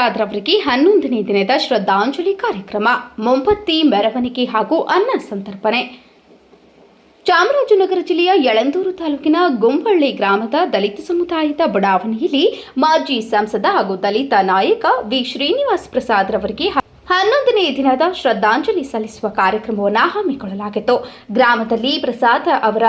ಪ್ರಸಾದ್ ರವರಿಗೆ 11ನೇ ದಿನದ ಶ್ರದ್ಧಾಂಜಲಿ ಕಾರ್ಯಕ್ರಮ, ಮೊಂಬತ್ತಿ ಮೆರವಣಿಗೆ ಹಾಗೂ ಅನ್ನ ಸಂತರ್ಪಣೆ. ಚಾಮರಾಜನಗರ ಜಿಲ್ಲೆಯ ಯಳಂದೂರು ತಾಲೂಕಿನ ಗುಂಬಳ್ಳಿ ಗ್ರಾಮದ ದಲಿತ ಸಮುದಾಯದ ಬಡಾವಣೆಯಲ್ಲಿ ಮಾಜಿ ಸಂಸದ ಹಾಗೂ ದಲಿತ ನಾಯಕ ವಿ. ಶ್ರೀನಿವಾಸ್ ಪ್ರಸಾದ್ ರವರಿಗೆ 11ನೇ ದಿನದ ಶ್ರದ್ಧಾಂಜಲಿ ಸಲ್ಲಿಸುವ ಕಾರ್ಯಕ್ರಮವನ್ನು ಹಮ್ಮಿಕೊಳ್ಳಲಾಗಿತ್ತು. ಗ್ರಾಮದಲ್ಲಿ ಪ್ರಸಾದ್ ಅವರ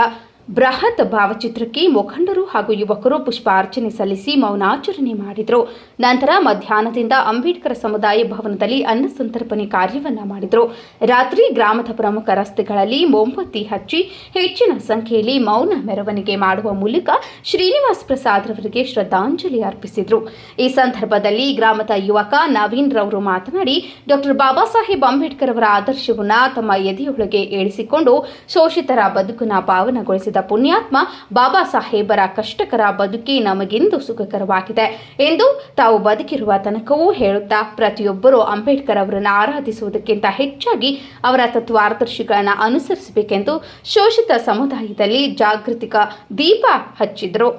ಬೃಹತ್ ಭಾವಚಿತ್ರಕ್ಕೆ ಮುಖಂಡರು ಹಾಗೂ ಯುವಕರು ಪುಷ್ಪಾರ್ಚನೆ ಸಲ್ಲಿಸಿ ಮೌನಾಚರಣೆ ಮಾಡಿದರು. ನಂತರ ಮಧ್ಯಾಹ್ನದಿಂದ ಅಂಬೇಡ್ಕರ್ ಸಮುದಾಯ ಭವನದಲ್ಲಿ ಅನ್ನ ಸಂತರ್ಪಣೆ ಕಾರ್ಯವನ್ನು ಮಾಡಿದರು. ರಾತ್ರಿ ಗ್ರಾಮದ ಪ್ರಮುಖ ರಸ್ತೆಗಳಲ್ಲಿ ಮೊಂಬತ್ತಿ ಹಚ್ಚಿ ಹೆಚ್ಚಿನ ಸಂಖ್ಯೆಯಲ್ಲಿ ಮೌನ ಮೆರವಣಿಗೆ ಮಾಡುವ ಮೂಲಕ ಶ್ರೀನಿವಾಸ್ ಪ್ರಸಾದ್ ರವರಿಗೆ ಶ್ರದ್ಧಾಂಜಲಿ ಅರ್ಪಿಸಿದರು. ಈ ಸಂದರ್ಭದಲ್ಲಿ ಗ್ರಾಮದ ಯುವಕ ನವೀನ್ ರವರು ಮಾತನಾಡಿ, ಡಾಕ್ಟರ್ ಬಾಬಾ ಸಾಹೇಬ್ ಅಂಬೇಡ್ಕರ್ ಅವರ ಆದರ್ಶವನ್ನು ತಮ್ಮ ಎದೆಯೊಳಗೆ ಏಳಿಸಿಕೊಂಡು ಶೋಷಿತರ ಬದುಕನ್ನು ಪಾವನಗೊಳಿಸಿದ ಪುಣ್ಯಾತ್ಮ ಬಾಬಾ ಸಾಹೇಬರ ಕಷ್ಟಕರ ಬದುಕಿ ನಮಗೆಂದು ಸುಖಕರವಾಗಿದೆ ಎಂದು ತಾವು ಬದುಕಿರುವ ತನಕವೂ ಹೇಳುತ್ತಾ, ಪ್ರತಿಯೊಬ್ಬರೂ ಅಂಬೇಡ್ಕರ್ ಅವರನ್ನು ಆರಾಧಿಸುವುದಕ್ಕಿಂತ ಹೆಚ್ಚಾಗಿ ಅವರ ತತ್ವಾದರ್ಶಗಳನ್ನು ಅನುಸರಿಸಬೇಕೆಂದು ಶೋಷಿತ ಸಮುದಾಯದಲ್ಲಿ ಜಾಗೃತಿಕ ದೀಪ ಹಚ್ಚಿದರು.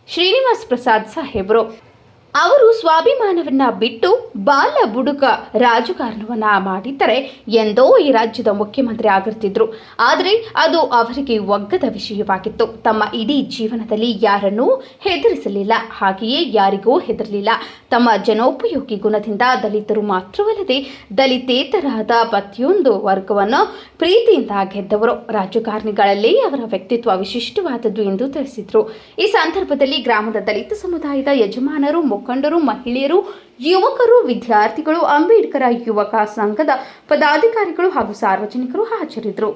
ಶ್ರೀನಿವಾಸ್ ಪ್ರಸಾದ್ ಸಾಹೇಬರು ಅವರು ಸ್ವಾಭಿಮಾನವನ್ನ ಬಿಟ್ಟು ಬಾಲ ಬುಡುಕ ರಾಜಕಾರಣವನ್ನ ಮಾಡಿದ್ದರೆ ಎಂದೋ ಈ ರಾಜ್ಯದ ಮುಖ್ಯಮಂತ್ರಿ ಆಗಿರ್ತಿದ್ರು. ಆದರೆ ಅದು ಅವರಿಗೆ ಒಗ್ಗದ ವಿಷಯವಾಗಿತ್ತು. ತಮ್ಮ ಇಡೀ ಜೀವನದಲ್ಲಿ ಯಾರನ್ನೂ ಹೆದರಿಸಲಿಲ್ಲ, ಹಾಗೆಯೇ ಯಾರಿಗೂ ಹೆದರಲಿಲ್ಲ. ತಮ್ಮ ಜನೋಪಯೋಗಿ ಗುಣದಿಂದ ದಲಿತರು ಮಾತ್ರವಲ್ಲದೆ ದಲಿತೇತರರಾದ ಪ್ರತಿಯೊಂದು ವರ್ಗವನ್ನು ಪ್ರೀತಿಯಿಂದ ಗೆದ್ದವರು. ರಾಜಕಾರಣಿಗಳಲ್ಲೇ ಅವರ ವ್ಯಕ್ತಿತ್ವ ವಿಶಿಷ್ಟವಾದದ್ದು ಎಂದು ತಿಳಿಸಿದರು. ಈ ಸಂದರ್ಭದಲ್ಲಿ ಗ್ರಾಮದ ದಲಿತ ಸಮುದಾಯದ ಯಜಮಾನರು, ಮುಖಂಡರು, ಮಹಿಳೆಯರು, ಯುವಕರು, ವಿದ್ಯಾರ್ಥಿಗಳು, ಅಂಬೇಡ್ಕರ ಯುವಕ ಸಂಘದ ಪದಾಧಿಕಾರಿಗಳು ಹಾಗೂ ಸಾರ್ವಜನಿಕರು ಹಾಜರಿದ್ದರು.